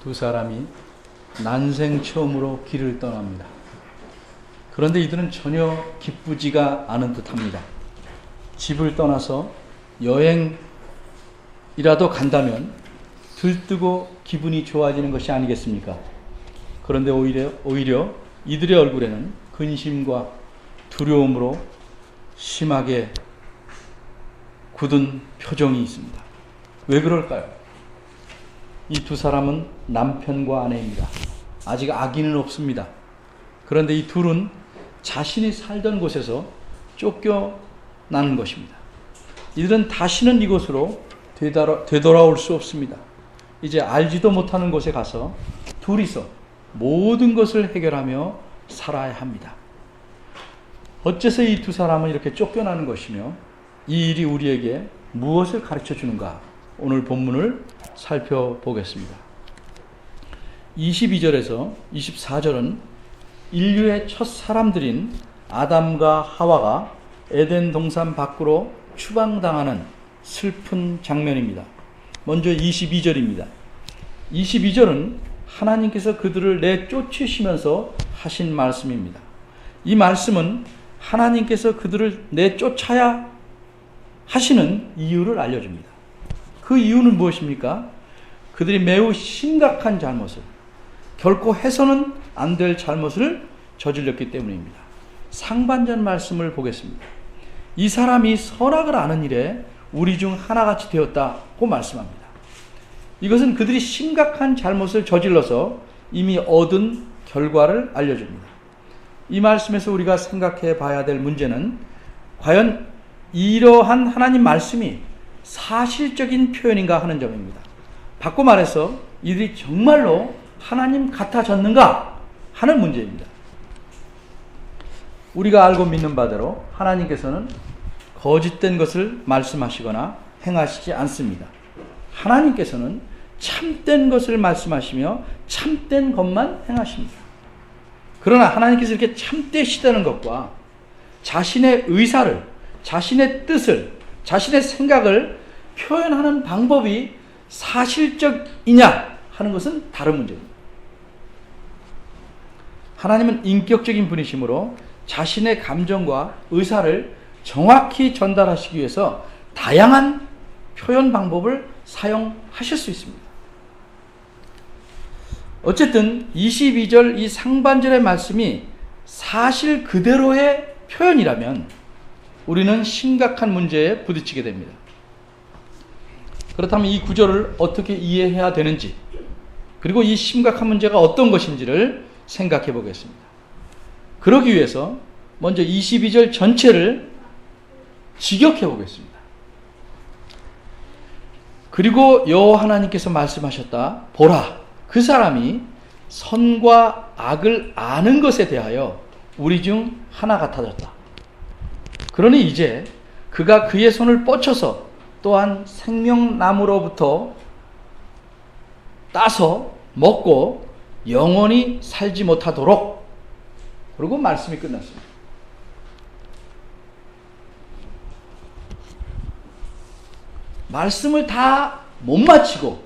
두 사람이 난생 처음으로 길을 떠납니다. 그런데 이들은 전혀 기쁘지가 않은 듯합니다. 집을 떠나서 여행이라도 간다면 들뜨고 기분이 좋아지는 것이 아니겠습니까? 그런데 오히려 이들의 얼굴에는 근심과 두려움으로 심하게 굳은 표정이 있습니다. 왜 그럴까요? 이 두 사람은 남편과 아내입니다. 아직 아기는 없습니다. 그런데 이 둘은 자신이 살던 곳에서 쫓겨나는 것입니다. 이들은 다시는 이곳으로 되돌아올 수 없습니다. 이제 알지도 못하는 곳에 가서 둘이서 모든 것을 해결하며 살아야 합니다. 어째서 이 두 사람은 이렇게 쫓겨나는 것이며 이 일이 우리에게 무엇을 가르쳐 주는가? 오늘 본문을 살펴보겠습니다. 22절에서 24절은 인류의 첫 사람들인 아담과 하와가 에덴 동산 밖으로 추방당하는 슬픈 장면입니다. 먼저 22절입니다. 22절은 하나님께서 그들을 내쫓으시면서 하신 말씀입니다. 이 말씀은 하나님께서 그들을 내쫓아야 하시는 이유를 알려줍니다. 그 이유는 무엇입니까? 그들이 매우 심각한 잘못을, 결코 해서는 안 될 잘못을 저질렀기 때문입니다. 상반절 말씀을 보겠습니다. 이 사람이 선악을 아는 일에 우리 중 하나같이 되었다고 말씀합니다. 이것은 그들이 심각한 잘못을 저질러서 이미 얻은 결과를 알려줍니다. 이 말씀에서 우리가 생각해 봐야 될 문제는 과연 이러한 하나님 말씀이 사실적인 표현인가 하는 점입니다. 바꿔 말해서 이들이 정말로 하나님 같아졌는가 하는 문제입니다. 우리가 알고 믿는 바대로 하나님께서는 거짓된 것을 말씀하시거나 행하시지 않습니다. 하나님께서는 참된 것을 말씀하시며 참된 것만 행하십니다. 그러나 하나님께서 이렇게 참되시다는 것과 자신의 의사를, 자신의 뜻을, 자신의 생각을 표현하는 방법이 사실적이냐 하는 것은 다른 문제입니다. 하나님은 인격적인 분이시므로 자신의 감정과 의사를 정확히 전달하시기 위해서 다양한 표현 방법을 사용하실 수 있습니다. 어쨌든 22절 이 상반절의 말씀이 사실 그대로의 표현이라면 우리는 심각한 문제에 부딪히게 됩니다. 그렇다면 이 구절을 어떻게 이해해야 되는지, 그리고 이 심각한 문제가 어떤 것인지를 생각해 보겠습니다. 그러기 위해서 먼저 22절 전체를 직역해 보겠습니다. 그리고 여호와 하나님께서 말씀하셨다. 보라, 그 사람이 선과 악을 아는 것에 대하여 우리 중 하나 같아졌다. 그러니 이제 그가 그의 손을 뻗쳐서 또한 생명나무로부터 따서 먹고 영원히 살지 못하도록, 그리고 말씀이 끝났습니다. 말씀을 다 못 마치고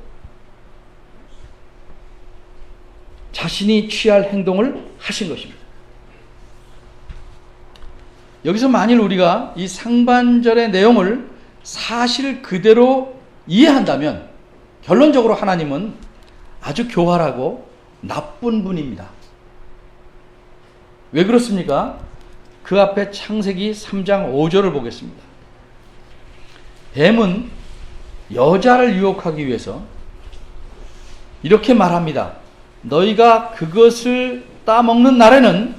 자신이 취할 행동을 하신 것입니다. 여기서 만일 우리가 이 상반절의 내용을 사실 그대로 이해한다면 결론적으로 하나님은 아주 교활하고 나쁜 분입니다. 왜 그렇습니까? 그 앞에 창세기 3장 5절을 보겠습니다. 뱀은 여자를 유혹하기 위해서 이렇게 말합니다. 너희가 그것을 따먹는 날에는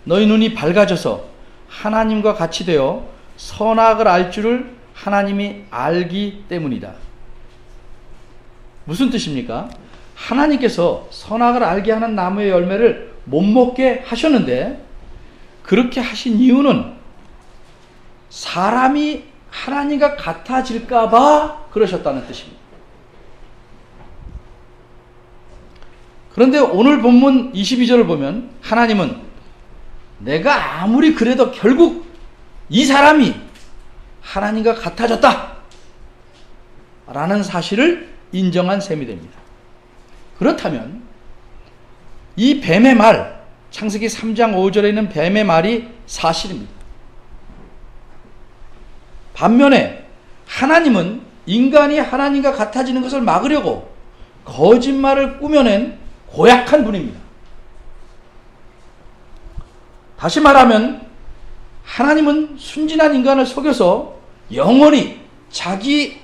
너희 눈이 밝아져서 하나님과 같이 되어 선악을 알 줄을 하나님이 알기 때문이다. 무슨 뜻입니까? 하나님께서 선악을 알게 하는 나무의 열매를 못 먹게 하셨는데, 그렇게 하신 이유는 사람이 하나님과 같아질까 봐 그러셨다는 뜻입니다. 그런데 오늘 본문 22절을 보면 하나님은 내가 아무리 그래도 결국 이 사람이 하나님과 같아졌다 라는 사실을 인정한 셈이 됩니다. 그렇다면 이 뱀의 말, 창세기 3장 5절에 있는 뱀의 말이 사실입니다. 반면에 하나님은 인간이 하나님과 같아지는 것을 막으려고 거짓말을 꾸며낸 고약한 분입니다. 다시 말하면 하나님은 순진한 인간을 속여서 영원히 자기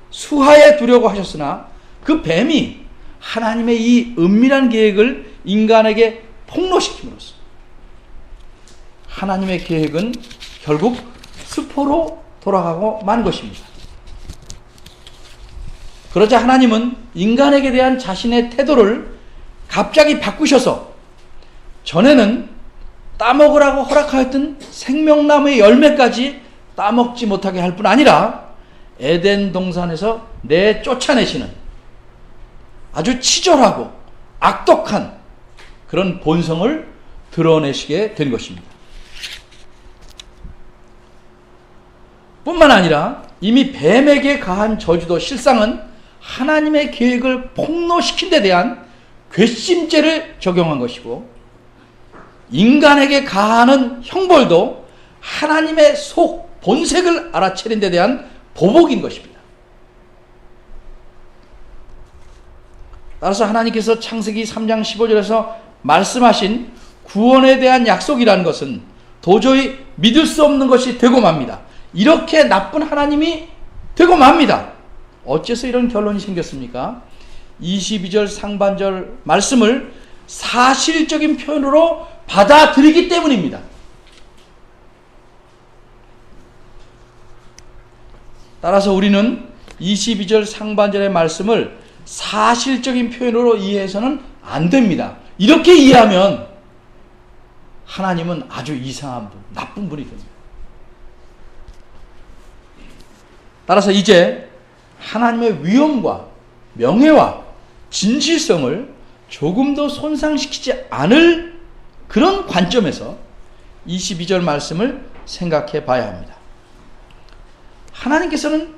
수하에 두려고 하셨으나 그 뱀이 하나님의 이 은밀한 계획을 인간에게 폭로시킴으로써 하나님의 계획은 결국 수포로 돌아가고 만 것입니다. 그러자 하나님은 인간에게 대한 자신의 태도를 갑자기 바꾸셔서 전에는 따먹으라고 허락하였던 생명나무의 열매까지 따먹지 못하게 할 뿐 아니라 에덴 동산에서 쫓아내시는 아주 치졸하고 악독한 그런 본성을 드러내시게 된 것입니다. 뿐만 아니라 이미 뱀에게 가한 저주도 실상은 하나님의 계획을 폭로시킨 데 대한 괘씸죄를 적용한 것이고, 인간에게 가하는 형벌도 하나님의 속 본색을 알아차린 데 대한 보복인 것입니다. 따라서 하나님께서 창세기 3장 15절에서 말씀하신 구원에 대한 약속이라는 것은 도저히 믿을 수 없는 것이 되고 맙니다. 이렇게 나쁜 하나님이 되고 맙니다. 어째서 이런 결론이 생겼습니까? 22절 상반절 말씀을 사실적인 표현으로 받아들이기 때문입니다. 따라서 우리는 22절 상반절의 말씀을 사실적인 표현으로 이해해서는 안 됩니다. 이렇게 이해하면 하나님은 아주 이상한 분, 나쁜 분이 됩니다. 따라서 이제 하나님의 위엄과 명예와 진실성을 조금도 손상시키지 않을 그런 관점에서 22절 말씀을 생각해 봐야 합니다. 하나님께서는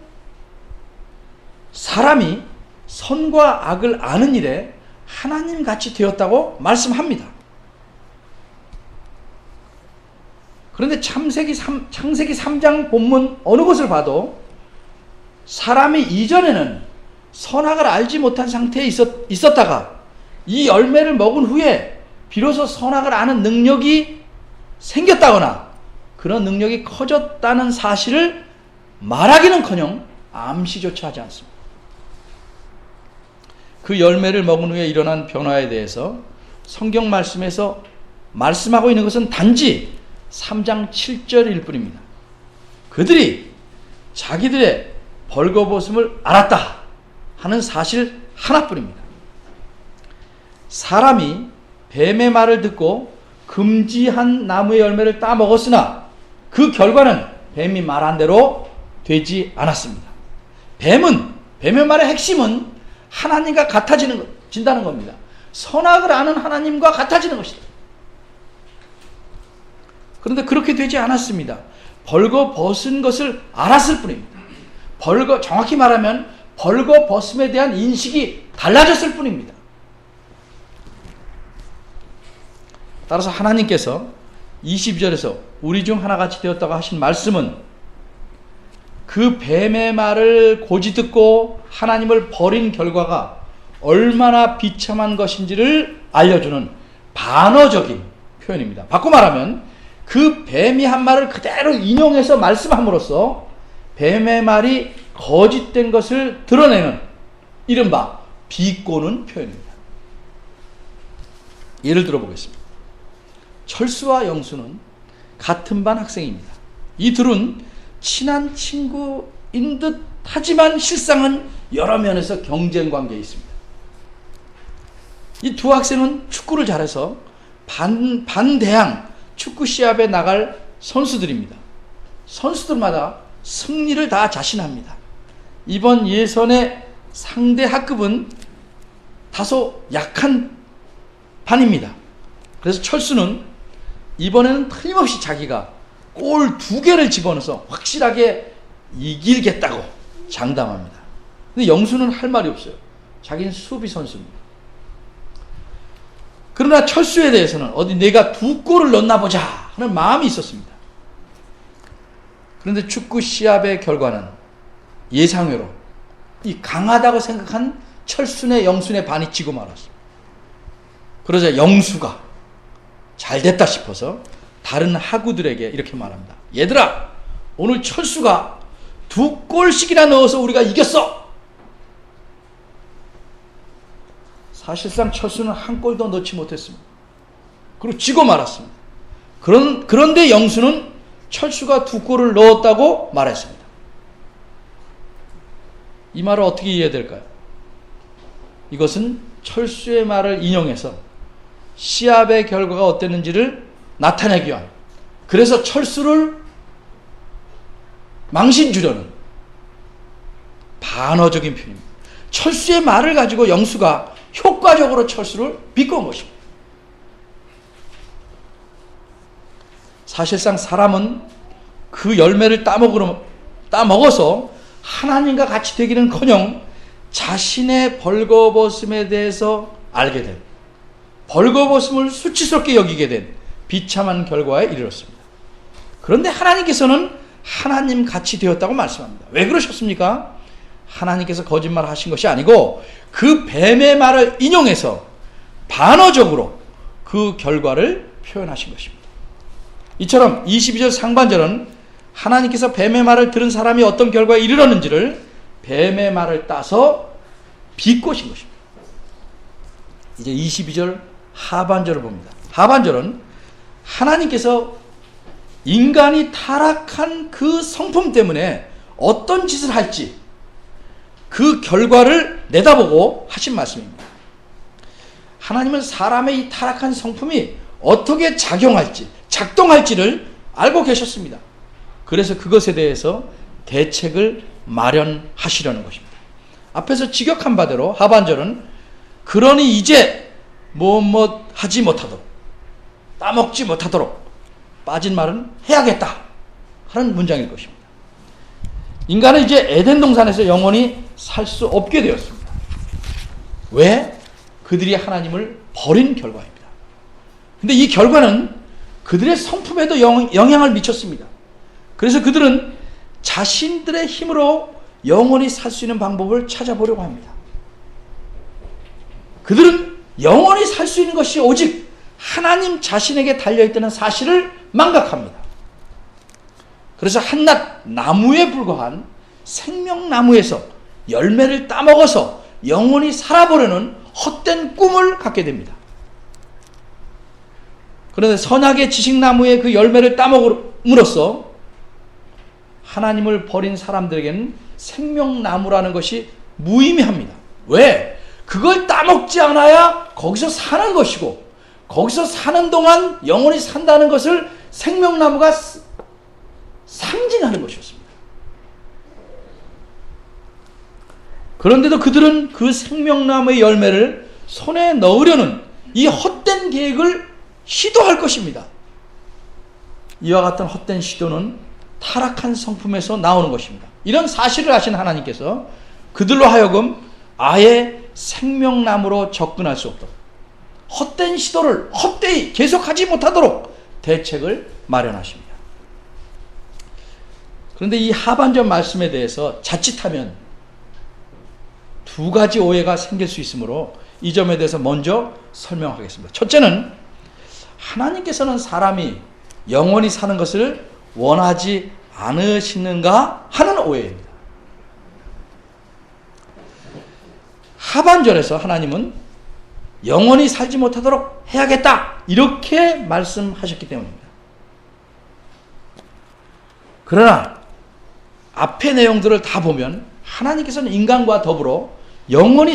사람이 선과 악을 아는 일에 하나님같이 되었다고 말씀합니다. 그런데 창세기 3장 본문 어느 곳을 봐도 사람이 이전에는 선악을 알지 못한 상태에 있었다가 이 열매를 먹은 후에 비로소 선악을 아는 능력이 생겼다거나 그런 능력이 커졌다는 사실을 말하기는커녕 암시조차 하지 않습니다. 그 열매를 먹은 후에 일어난 변화에 대해서 성경 말씀에서 말씀하고 있는 것은 단지 3장 7절일 뿐입니다. 그들이 자기들의 벌거벗음을 알았다 하는 사실 하나뿐입니다. 사람이 뱀의 말을 듣고 금지한 나무의 열매를 따먹었으나 그 결과는 뱀이 말한 대로 되지 않았습니다. 뱀의 말의 핵심은 하나님과 같아진다는 겁니다. 선악을 아는 하나님과 같아지는 것이다. 그런데 그렇게 되지 않았습니다. 벌거벗은 것을 알았을 뿐입니다. 정확히 말하면 벌거벗음에 대한 인식이 달라졌을 뿐입니다. 따라서 하나님께서 22절에서 우리 중 하나같이 되었다고 하신 말씀은 그 뱀의 말을 고지 듣고 하나님을 버린 결과가 얼마나 비참한 것인지를 알려주는 반어적인 표현입니다. 바꿔 말하면 그 뱀이 한 말을 그대로 인용해서 말씀함으로써 뱀의 말이 거짓된 것을 드러내는 이른바 비꼬는 표현입니다. 예를 들어보겠습니다. 철수와 영수는 같은 반 학생입니다. 이 둘은 친한 친구인 듯 하지만 실상은 여러 면에서 경쟁 관계에 있습니다. 이 두 학생은 축구를 잘해서 반대항 축구 시합에 나갈 선수들입니다. 선수들마다 승리를 다 자신합니다. 이번 예선의 상대 학급은 다소 약한 반입니다. 그래서 철수는 이번에는 틀림없이 자기가 골 2개를 집어넣어서 확실하게 이기겠다고 장담합니다. 근데 영수는 할 말이 없어요. 자기는 수비 선수입니다. 그러나 철수에 대해서는 어디 내가 두 골을 넣나 보자 하는 마음이 있었습니다. 그런데 축구 시합의 결과는 예상외로 이 강하다고 생각한 철순의 영순의 반이 지고 말았습니다. 그러자 영수가 잘 됐다 싶어서 다른 하구들에게 이렇게 말합니다. 얘들아, 오늘 철수가 두 골씩이나 넣어서 우리가 이겼어. 사실상 철수는 한 골도 넣지 못했습니다. 그리고 지고 말았습니다. 그런데 영수는 철수가 두 골을 넣었다고 말했습니다. 이 말을 어떻게 이해될까요? 이것은 철수의 말을 인용해서 시합의 결과가 어땠는지를 나타내기 위한, 그래서 철수를 망신 주려는 반어적인 표현입니다. 철수의 말을 가지고 영수가 효과적으로 철수를 비꼬은 것입니다. 사실상 사람은 그 열매를 따먹어서 하나님과 같이 되기는커녕 자신의 벌거벗음에 대해서 알게 된, 벌거벗음을 수치스럽게 여기게 된 비참한 결과에 이르렀습니다. 그런데 하나님께서는 하나님 같이 되었다고 말씀합니다. 왜 그러셨습니까? 하나님께서 거짓말 하신 것이 아니고 그 뱀의 말을 인용해서 반어적으로 그 결과를 표현하신 것입니다. 이처럼 22절 상반절은 하나님께서 뱀의 말을 들은 사람이 어떤 결과에 이르렀는지를 뱀의 말을 따서 비꼬신 것입니다. 이제 22절 하반절을 봅니다. 하반절은 하나님께서 인간이 타락한 그 성품 때문에 어떤 짓을 할지 그 결과를 내다보고 하신 말씀입니다. 하나님은 사람의 이 타락한 성품이 어떻게 작동할지를 알고 계셨습니다. 그래서 그것에 대해서 대책을 마련하시려는 것입니다. 앞에서 직역한 바대로 하반절은 그러니 이제 하지 못하도록, 따먹지 못하도록, 빠진 말은 해야겠다 하는 문장일 것입니다. 인간은 이제 에덴 동산에서 영원히 살 수 없게 되었습니다. 왜? 그들이 하나님을 버린 결과입니다. 근데 이 결과는 그들의 성품에도 영향을 미쳤습니다. 그래서 그들은 자신들의 힘으로 영원히 살 수 있는 방법을 찾아보려고 합니다. 그들은 영원히 살 수 있는 것이 오직 하나님 자신에게 달려있다는 사실을 망각합니다. 그래서 한낱 나무에 불과한 생명나무에서 열매를 따먹어서 영원히 살아보려는 헛된 꿈을 갖게 됩니다. 그런데 선악의 지식나무의 그 열매를 따먹음으로써 하나님을 버린 사람들에게는 생명나무라는 것이 무의미합니다. 왜? 그걸 따먹지 않아야 거기서 사는 것이고, 거기서 사는 동안 영원히 산다는 것을 생명나무가 상징하는 것이었습니다. 그런데도 그들은 그 생명나무의 열매를 손에 넣으려는 이 헛된 계획을 시도할 것입니다. 이와 같은 헛된 시도는 타락한 성품에서 나오는 것입니다. 이런 사실을 아신 하나님께서 그들로 하여금 아예 생명나무로 접근할 수 없도록, 헛된 시도를 헛되이 계속하지 못하도록 대책을 마련하십니다. 그런데 이 하반절 말씀에 대해서 자칫하면 두 가지 오해가 생길 수 있으므로 이 점에 대해서 먼저 설명하겠습니다. 첫째는 하나님께서는 사람이 영원히 사는 것을 원하지 않으시는가 하는 오해입니다. 하반절에서 하나님은 영원히 살지 못하도록 해야겠다 이렇게 말씀하셨기 때문입니다. 그러나 앞의 내용들을 다 보면 하나님께서는 인간과 더불어 영원히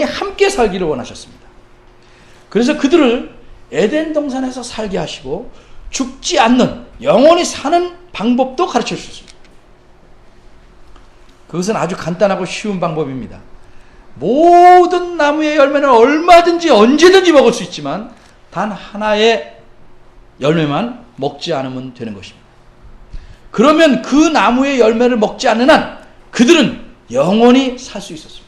함께 살기를 원하셨습니다. 그래서 그들을 에덴 동산에서 살게 하시고 죽지 않는 영원히 사는 방법도 가르쳐 주셨습니다. 그것은 아주 간단하고 쉬운 방법입니다. 모든 나무의 열매는 얼마든지 언제든지 먹을 수 있지만 단 하나의 열매만 먹지 않으면 되는 것입니다. 그러면 그 나무의 열매를 먹지 않는 한 그들은 영원히 살 수 있었습니다.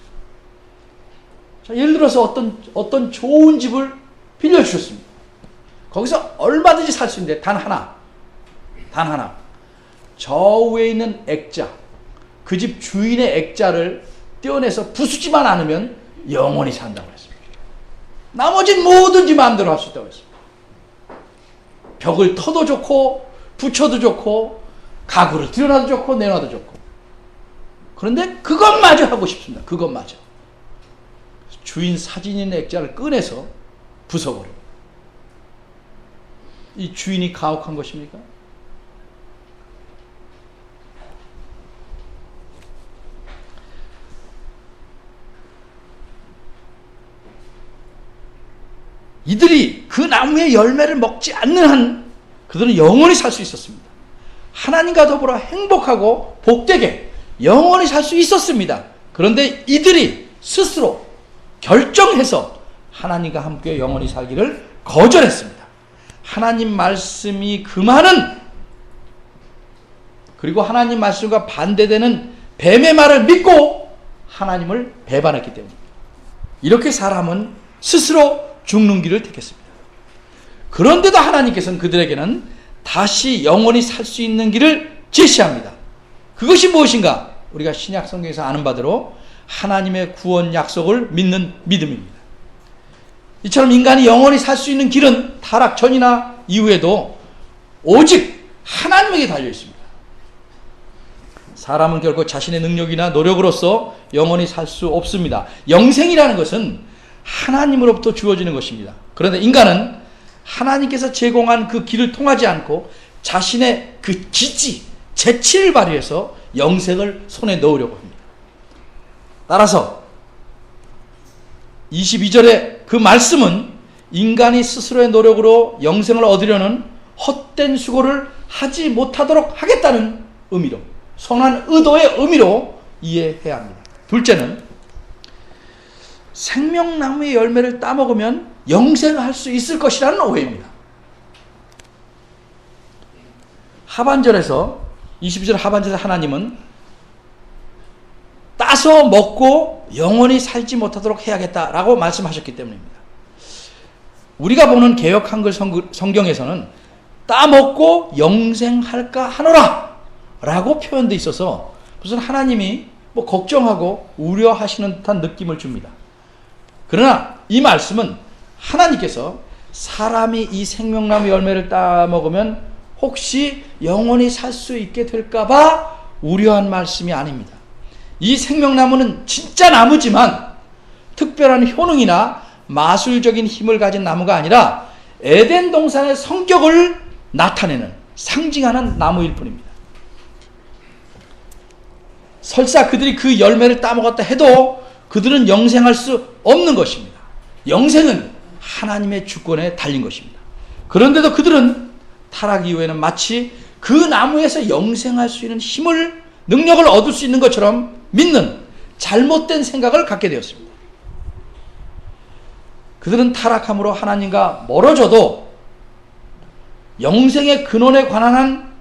자, 예를 들어서 어떤 좋은 집을 빌려주셨습니다. 거기서 얼마든지 살 수 있는데 단 하나. 저 위에 있는 액자, 그 집 주인의 액자를 떼어내서 부수지만 않으면 영원히 산다고 했습니다. 나머지는 뭐든지 마음대로 할 수 있다고 했습니다. 벽을 터도 좋고 붙여도 좋고 가구를 들여놔도 좋고 내놔도 좋고. 그런데 그것마저 하고 싶습니다. 그것마저. 주인 사진 있는 액자를 꺼내서 부숴버려요. 이 주인이 가혹한 것입니까? 이들이 그 나무의 열매를 먹지 않는 한 그들은 영원히 살 수 있었습니다. 하나님과 더불어 행복하고 복되게 영원히 살 수 있었습니다. 그런데 이들이 스스로 결정해서 하나님과 함께 영원히 살기를 거절했습니다. 하나님 말씀이 금하는, 그리고 하나님 말씀과 반대되는 뱀의 말을 믿고 하나님을 배반했기 때문입니다. 이렇게 사람은 스스로 죽는 길을 택했습니다. 그런데도 하나님께서는 그들에게는 다시 영원히 살 수 있는 길을 제시합니다. 그것이 무엇인가? 우리가 신약 성경에서 아는 바대로 하나님의 구원 약속을 믿는 믿음입니다. 이처럼 인간이 영원히 살 수 있는 길은 타락 전이나 이후에도 오직 하나님에게 달려 있습니다. 사람은 결코 자신의 능력이나 노력으로서 영원히 살 수 없습니다. 영생이라는 것은 하나님으로부터 주어지는 것입니다. 그런데 인간은 하나님께서 제공한 그 길을 통하지 않고 자신의 그 기지, 재치를 발휘해서 영생을 손에 넣으려고 합니다. 따라서 22절의 그 말씀은 인간이 스스로의 노력으로 영생을 얻으려는 헛된 수고를 하지 못하도록 하겠다는 의미로, 선한 의도의 의미로 이해해야 합니다. 둘째는 생명나무의 열매를 따먹으면 영생할 수 있을 것이라는 오해입니다. 하반절에서 22절 하반절에서 하나님은 따서 먹고 영원히 살지 못하도록 해야겠다라고 말씀하셨기 때문입니다. 우리가 보는 개역 한글 성경에서는 따먹고 영생할까 하노라 라고 표현되어 있어서 무슨 하나님이 걱정하고 우려하시는 듯한 느낌을 줍니다. 그러나 이 말씀은 하나님께서 사람이 이 생명나무 열매를 따먹으면 혹시 영원히 살 수 있게 될까봐 우려한 말씀이 아닙니다. 이 생명나무는 진짜 나무지만 특별한 효능이나 마술적인 힘을 가진 나무가 아니라 에덴 동산의 성격을 나타내는, 상징하는 나무일 뿐입니다. 설사 그들이 그 열매를 따먹었다 해도 그들은 영생할 수 없는 것입니다. 영생은 하나님의 주권에 달린 것입니다. 그런데도 그들은 타락 이후에는 마치 그 나무에서 영생할 수 있는 힘을, 능력을 얻을 수 있는 것처럼 믿는 잘못된 생각을 갖게 되었습니다. 그들은 타락함으로 하나님과 멀어져도 영생의 근원에 관한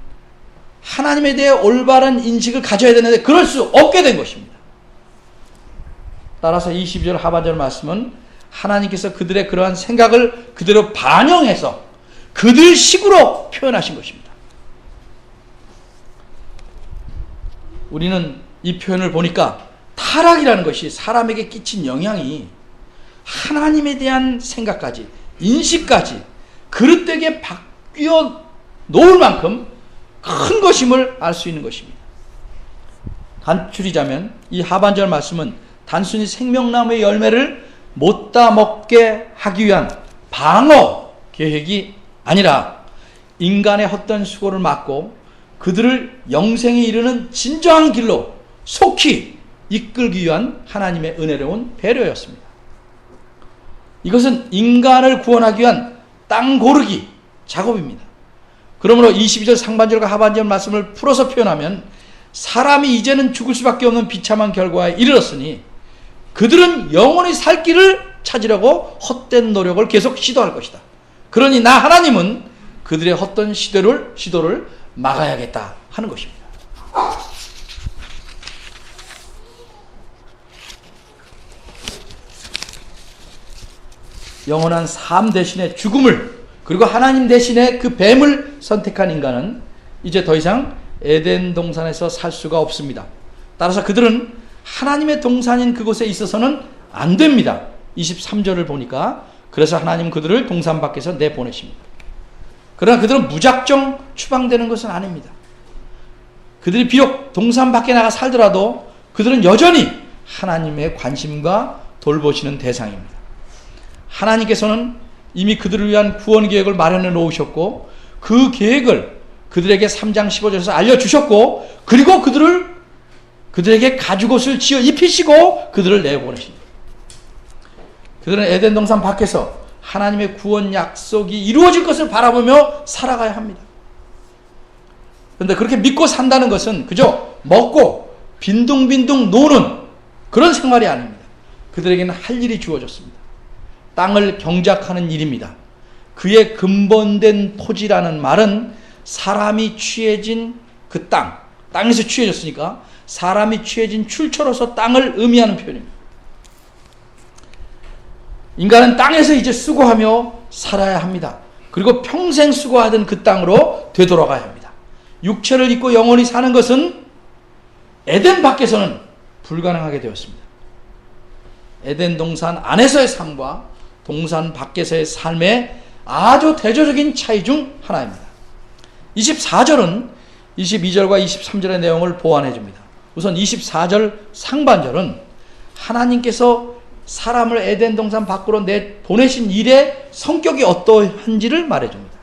하나님에 대해 올바른 인식을 가져야 되는데 그럴 수 없게 된 것입니다. 따라서 22절 하반절 말씀은 하나님께서 그들의 그러한 생각을 그대로 반영해서 그들 식으로 표현하신 것입니다. 우리는 이 표현을 보니까 타락이라는 것이 사람에게 끼친 영향이 하나님에 대한 생각까지, 인식까지 그릇되게 바뀌어 놓을 만큼 큰 것임을 알 수 있는 것입니다. 간추리자면 이 하반절 말씀은 단순히 생명나무의 열매를 못 따먹게 하기 위한 방어 계획이 아니라 인간의 헛된 수고를 막고 그들을 영생에 이르는 진정한 길로 속히 이끌기 위한 하나님의 은혜로운 배려였습니다. 이것은 인간을 구원하기 위한 땅 고르기 작업입니다. 그러므로 22절 상반절과 하반절 말씀을 풀어서 표현하면 사람이 이제는 죽을 수밖에 없는 비참한 결과에 이르렀으니 그들은 영원히 살 길을 찾으려고 헛된 노력을 계속 시도할 것이다. 그러니 나 하나님은 그들의 헛된 시도를 막아야겠다 하는 것입니다. 영원한 삶 대신에 죽음을, 그리고 하나님 대신에 그 뱀을 선택한 인간은 이제 더 이상 에덴 동산에서 살 수가 없습니다. 따라서 그들은 하나님의 동산인 그곳에 있어서는 안 됩니다. 23절을 보니까 그래서 하나님 그들을 동산 밖에서 내보내십니다. 그러나 그들은 무작정 추방되는 것은 아닙니다. 그들이 비록 동산 밖에 나가 살더라도 그들은 여전히 하나님의 관심과 돌보시는 대상입니다. 하나님께서는 이미 그들을 위한 구원 계획을 마련해 놓으셨고 그 계획을 그들에게 3장 15절에서 알려주셨고, 그리고 그들에게 가죽옷을 지어 입히시고 그들을 내보내십니다. 그들은 에덴 동산 밖에서 하나님의 구원 약속이 이루어질 것을 바라보며 살아가야 합니다. 그런데 그렇게 믿고 산다는 것은 그저 먹고 빈둥빈둥 노는 그런 생활이 아닙니다. 그들에게는 할 일이 주어졌습니다. 땅을 경작하는 일입니다. 그의 근본된 토지라는 말은 사람이 취해진 그 땅에서 취해졌으니까 사람이 취해진 출처로서 땅을 의미하는 표현입니다. 인간은 땅에서 이제 수고하며 살아야 합니다. 그리고 평생 수고하던 그 땅으로 되돌아가야 합니다. 육체를 입고 영원히 사는 것은 에덴 밖에서는 불가능하게 되었습니다. 에덴 동산 안에서의 삶과 동산 밖에서의 삶의 아주 대조적인 차이 중 하나입니다. 24절은 22절과 23절의 내용을 보완해 줍니다. 우선 24절 상반절은 하나님께서 사람을 에덴 동산 밖으로 보내신 일의 성격이 어떠한지를 말해 줍니다.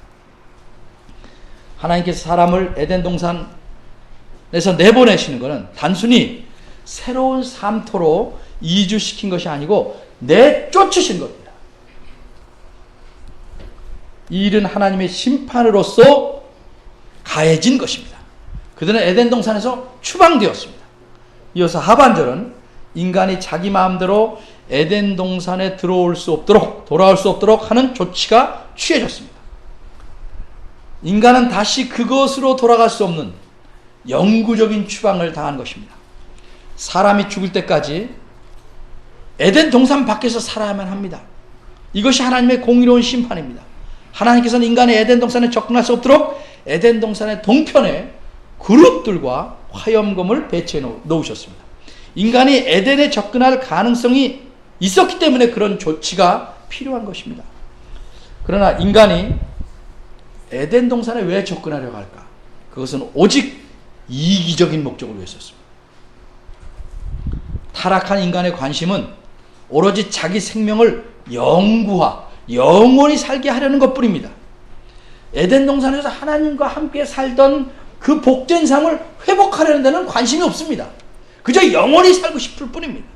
하나님께서 사람을 에덴 동산에서 내보내시는 것은 단순히 새로운 삶토로 이주시킨 것이 아니고 내쫓으신 겁니다. 이 일은 하나님의 심판으로서 가해진 것입니다. 그들은 에덴 동산에서 추방되었습니다. 이어서 하반절은 인간이 자기 마음대로 에덴 동산에 돌아올 수 없도록 하는 조치가 취해졌습니다. 인간은 다시 그것으로 돌아갈 수 없는 영구적인 추방을 당한 것입니다. 사람이 죽을 때까지 에덴 동산 밖에서 살아야만 합니다. 이것이 하나님의 공의로운 심판입니다. 하나님께서는 인간의 에덴 동산에 접근할 수 없도록 에덴 동산의 동편에 그룹들과 화염검을 배치해 놓으셨습니다. 인간이 에덴에 접근할 가능성이 있었기 때문에 그런 조치가 필요한 것입니다. 그러나 인간이 에덴 동산에 왜 접근하려고 할까? 그것은 오직 이기적인 목적을 위해서였습니다. 타락한 인간의 관심은 오로지 자기 생명을 영원히 살게 하려는 것뿐입니다. 에덴 동산에서 하나님과 함께 살던 그 복된 삶을 회복하려는 데는 관심이 없습니다. 그저 영원히 살고 싶을 뿐입니다.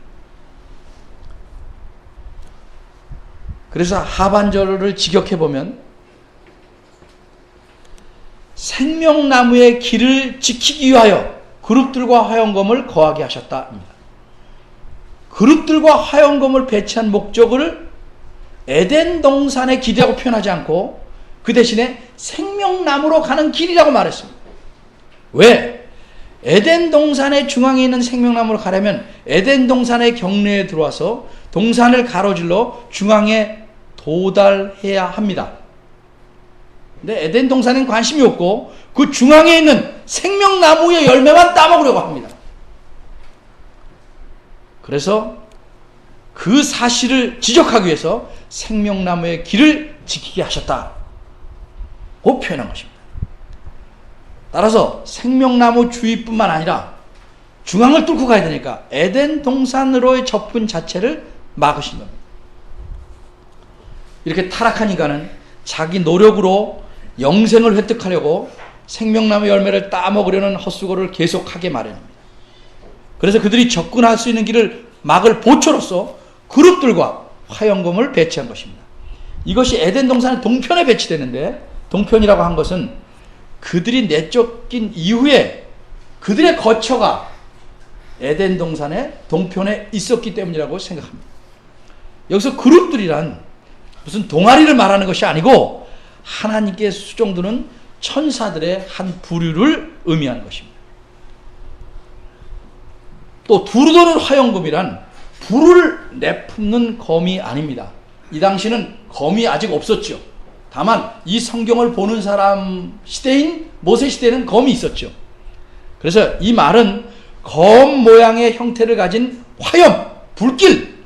그래서 하반절을 직역해보면 생명나무의 길을 지키기 위하여 그룹들과 화염검을 거하게 하셨다입니다. 그룹들과 화염검을 배치한 목적을 에덴 동산의 길이라고 표현하지 않고 그 대신에 생명나무로 가는 길이라고 말했습니다. 왜? 에덴 동산의 중앙에 있는 생명나무로 가려면 에덴 동산의 경내에 들어와서 동산을 가로질러 중앙에 도달해야 합니다. 근데 에덴 동산엔 관심이 없고 그 중앙에 있는 생명나무의 열매만 따먹으려고 합니다. 그래서 그 사실을 지적하기 위해서 생명나무의 길을 지키게 하셨다고 표현한 것입니다. 따라서 생명나무 주위뿐만 아니라 중앙을 뚫고 가야 되니까 에덴 동산으로의 접근 자체를 막으신 겁니다. 이렇게 타락한 인간은 자기 노력으로 영생을 획득하려고 생명나무 열매를 따먹으려는 헛수고를 계속하게 마련합니다. 그래서 그들이 접근할 수 있는 길을 막을 보초로서 그룹들과 화염검을 배치한 것입니다. 이것이 에덴 동산의 동편에 배치되는데, 동편이라고 한 것은 그들이 내쫓긴 이후에 그들의 거처가 에덴 동산의 동편에 있었기 때문이라고 생각합니다. 여기서 그룹들이란 무슨 동아리를 말하는 것이 아니고 하나님께 수종두는 천사들의 한 부류를 의미하는 것입니다. 또 두루 도는 화염검이란 불을 내뿜는 검이 아닙니다. 이 당시는 검이 아직 없었죠. 다만 이 성경을 보는 사람 시대인 모세 시대에는 검이 있었죠. 그래서 이 말은 검 모양의 형태를 가진 화염, 불길.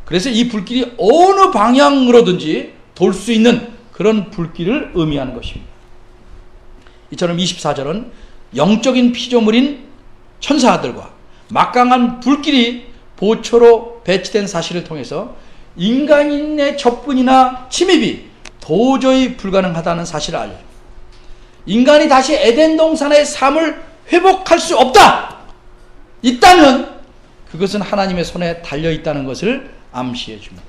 그래서 이 불길이 어느 방향으로든지 돌 수 있는 그런 불길을 의미하는 것입니다. 이처럼 24절은 영적인 피조물인 천사들과 막강한 불길이 보초로 배치된 사실을 통해서 인간인의 접근이나 침입이 도저히 불가능하다는 사실을 알려줍니다. 인간이 다시 에덴 동산의 삶을 회복할 수 없다! 있다면 그것은 하나님의 손에 달려있다는 것을 암시해 줍니다.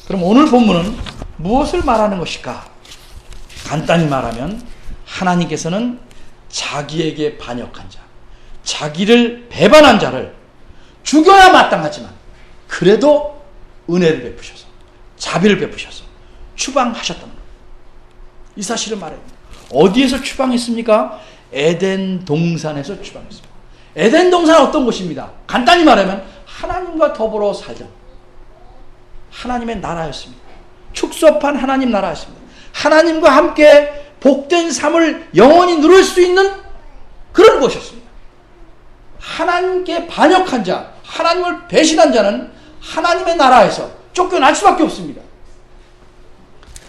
그럼 오늘 본문은 무엇을 말하는 것일까? 간단히 말하면 하나님께서는 자기에게 반역한 자, 자기를 배반한 자를 죽여야 마땅하지만 그래도 은혜를 베푸셔서 자비를 베푸셔서 추방하셨다는 거예요. 이 사실을 말해요. 어디에서 추방했습니까? 에덴 동산에서 추방했습니다. 에덴 동산은 어떤 곳입니다? 간단히 말하면 하나님과 더불어 살던 하나님의 나라였습니다. 축소판 하나님 나라였습니다. 하나님과 함께 복된 삶을 영원히 누릴 수 있는 그런 곳이었습니다. 하나님께 반역한 자, 하나님을 배신한 자는 하나님의 나라에서 쫓겨날 수밖에 없습니다.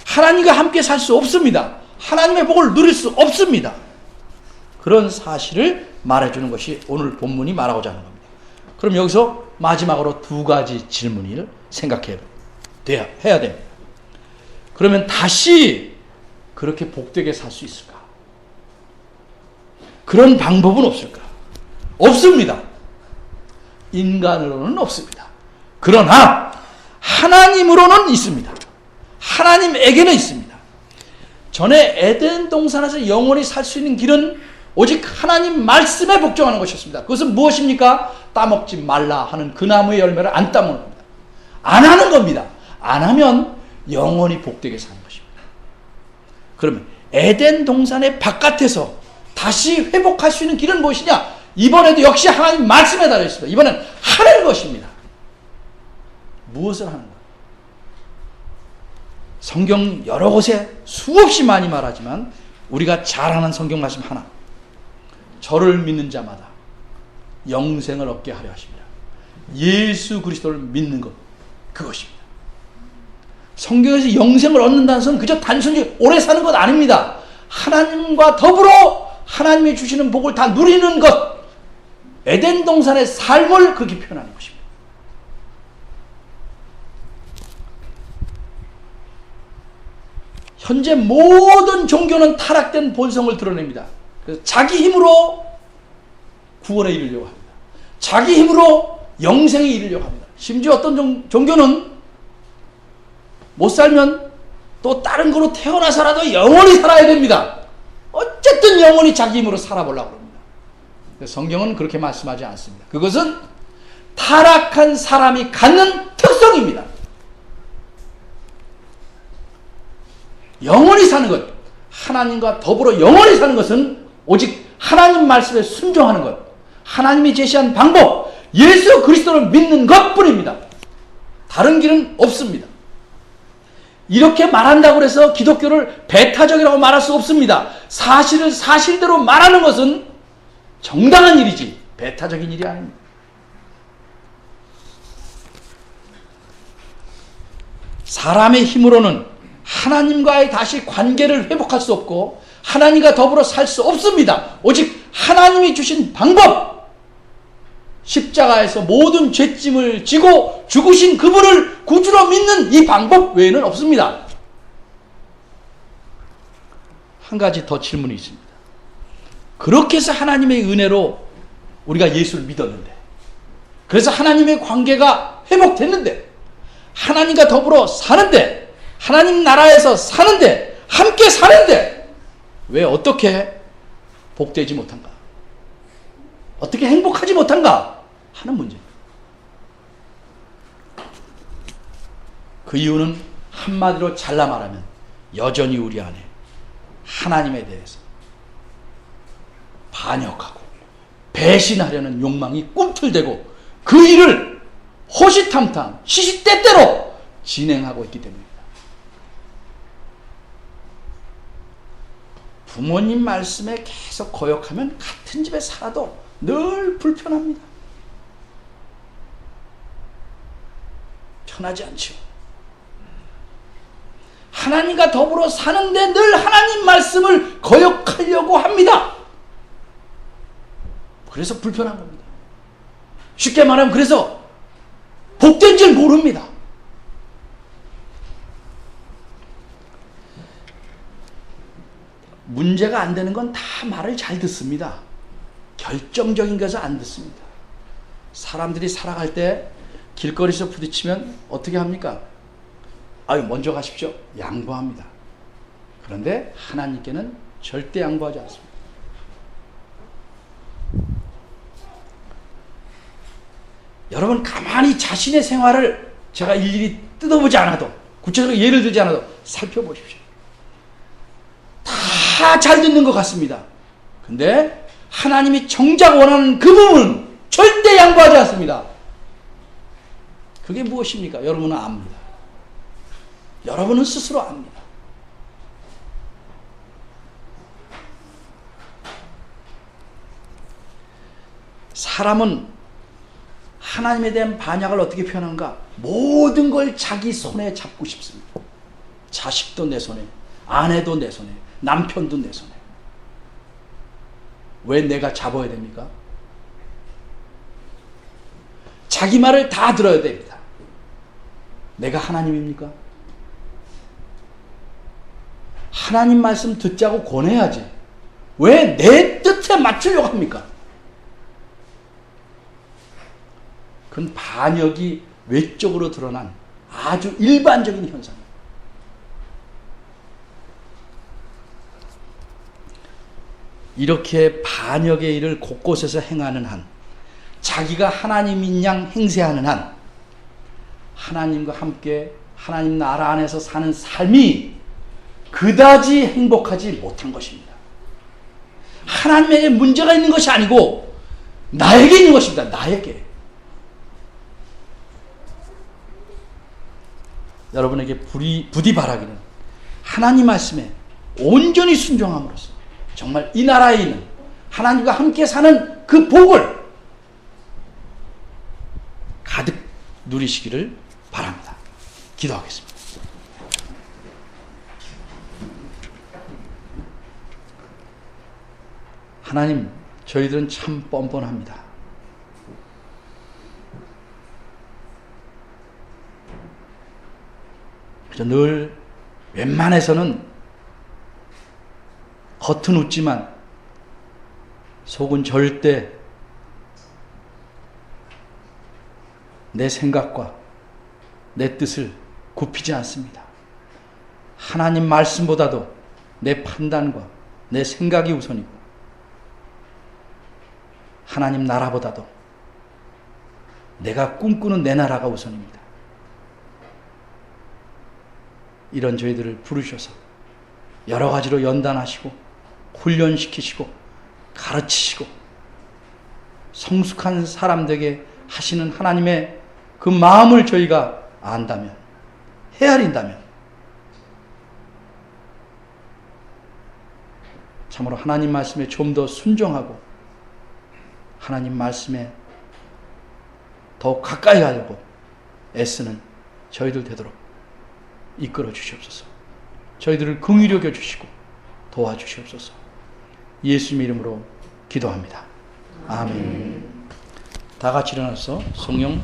하나님과 함께 살 수 없습니다. 하나님의 복을 누릴 수 없습니다. 그런 사실을 말해주는 것이 오늘 본문이 말하고자 하는 겁니다. 그럼 여기서 마지막으로 두 가지 질문을 생각해야 됩니다. 그러면 다시 그렇게 복되게 살 수 있을까? 그런 방법은 없을까? 없습니다. 인간으로는 없습니다. 그러나 하나님으로는 있습니다. 하나님에게는 있습니다. 전에 에덴 동산에서 영원히 살 수 있는 길은 오직 하나님 말씀에 복종하는 것이었습니다. 그것은 무엇입니까? 따먹지 말라 하는 그 나무의 열매를 안 따먹는 겁니다. 안 하는 겁니다. 안 하면 영원히 복되게 사는 것입니다. 그러면 에덴 동산의 바깥에서 다시 회복할 수 있는 길은 무엇이냐? 이번에도 역시 하나님 말씀에 달려 있습니다. 이번엔 하는 것입니다. 무엇을 하는 것? 성경 여러 곳에 수없이 많이 말하지만 우리가 잘 아는 성경 말씀 하나. 저를 믿는 자마다 영생을 얻게 하려 하십니다. 예수 그리스도를 믿는 것, 그것입니다. 성경에서 영생을 얻는다는 것은 그저 단순히 오래 사는 것 아닙니다. 하나님과 더불어 하나님이 주시는 복을 다 누리는 것, 에덴 동산의 삶을 그렇게 표현하는 것입니다. 현재 모든 종교는 타락된 본성을 드러냅니다. 그래서 자기 힘으로 구원에 이르려고 합니다. 자기 힘으로 영생에 이르려고 합니다. 심지어 어떤 종교는 못 살면 또 다른 거로 태어나서라도 영원히 살아야 됩니다. 어쨌든 영원히 자기 힘으로 살아보려고 합니다. 성경은 그렇게 말씀하지 않습니다. 그것은 타락한 사람이 갖는 특성입니다. 영원히 사는 것, 하나님과 더불어 영원히 사는 것은 오직 하나님 말씀에 순종하는 것, 하나님이 제시한 방법, 예수 그리스도를 믿는 것뿐입니다. 다른 길은 없습니다. 이렇게 말한다고 해서 기독교를 배타적이라고 말할 수 없습니다. 사실을 사실대로 말하는 것은 정당한 일이지 배타적인 일이 아닙니다. 사람의 힘으로는 하나님과의 다시 관계를 회복할 수 없고 하나님과 더불어 살 수 없습니다. 오직 하나님이 주신 방법, 십자가에서 모든 죄짐을 지고 죽으신 그분을 구주로 믿는 이 방법 외에는 없습니다. 한 가지 더 질문이 있습니다. 그렇게 해서 하나님의 은혜로 우리가 예수를 믿었는데, 그래서 하나님의 관계가 회복됐는데, 하나님과 더불어 사는데, 하나님 나라에서 사는데, 함께 사는데 왜 어떻게 복되지 못한가? 어떻게 행복하지 못한가? 하는 문제입니다. 그 이유는 한마디로 잘라 말하면 여전히 우리 안에 하나님에 대해서 반역하고 배신하려는 욕망이 꿈틀대고 그 일을 호시탐탐 시시때때로 진행하고 있기 때문입니다. 부모님 말씀에 계속 거역하면 같은 집에 살아도 늘 불편합니다. 편하지 않죠. 하나님과 더불어 사는데 늘 하나님 말씀을 거역하려고 합니다. 그래서 불편한 겁니다. 쉽게 말하면 그래서 복된 줄 모릅니다. 문제가 안 되는 건 다 말을 잘 듣습니다. 결정적인 것은 안 듣습니다. 사람들이 살아갈 때 길거리에서 부딪히면 어떻게 합니까? 아유, 먼저 가십시오. 양보합니다. 그런데 하나님께는 절대 양보하지 않습니다. 여러분, 가만히 자신의 생활을 제가 일일이 뜯어보지 않아도, 구체적으로 예를 들지 않아도 살펴보십시오. 다 잘 듣는 것 같습니다. 근데 하나님이 정작 원하는 그 부분은 절대 양보하지 않습니다. 그게 무엇입니까? 여러분은 압니다. 여러분은 스스로 압니다. 사람은 하나님에 대한 반역을 어떻게 표현하는가? 모든 걸 자기 손에 잡고 싶습니다. 자식도 내 손에, 아내도 내 손에, 남편도 내 손에. 왜 내가 잡아야 됩니까? 자기 말을 다 들어야 됩니다. 내가 하나님입니까? 하나님 말씀 듣자고 권해야지. 왜 내 뜻에 맞추려고 합니까? 그건 반역이 외적으로 드러난 아주 일반적인 현상입니다. 이렇게 반역의 일을 곳곳에서 행하는 한, 자기가 하나님인 양 행세하는 한, 하나님과 함께 하나님 나라 안에서 사는 삶이 그다지 행복하지 못한 것입니다. 하나님에게 문제가 있는 것이 아니고 나에게 있는 것입니다. 나에게. 여러분에게 부디 바라기는 하나님 말씀에 온전히 순종함으로써 정말 이 나라에 있는 하나님과 함께 사는 그 복을 가득 누리시기를 바랍니다. 기도하겠습니다. 하나님, 저희들은 참 뻔뻔합니다. 그래서 늘 웬만해서는 겉은 웃지만 속은 절대 내 생각과 내 뜻을 굽히지 않습니다. 하나님 말씀보다도 내 판단과 내 생각이 우선이고 하나님 나라보다도 내가 꿈꾸는 내 나라가 우선입니다. 이런 저희들을 부르셔서 여러 가지로 연단하시고 훈련시키시고 가르치시고 성숙한 사람 되게 하시는 하나님의 그 마음을 저희가 안다면, 헤아린다면 참으로 하나님 말씀에 좀 더 순종하고 하나님 말씀에 더욱 가까이 가려고 애쓰는 저희들 되도록 이끌어 주시옵소서. 저희들을 긍휼히 여겨 주시고 도와주시옵소서. 예수님 이름으로 기도합니다. 아멘. 다 같이 일어나서 성령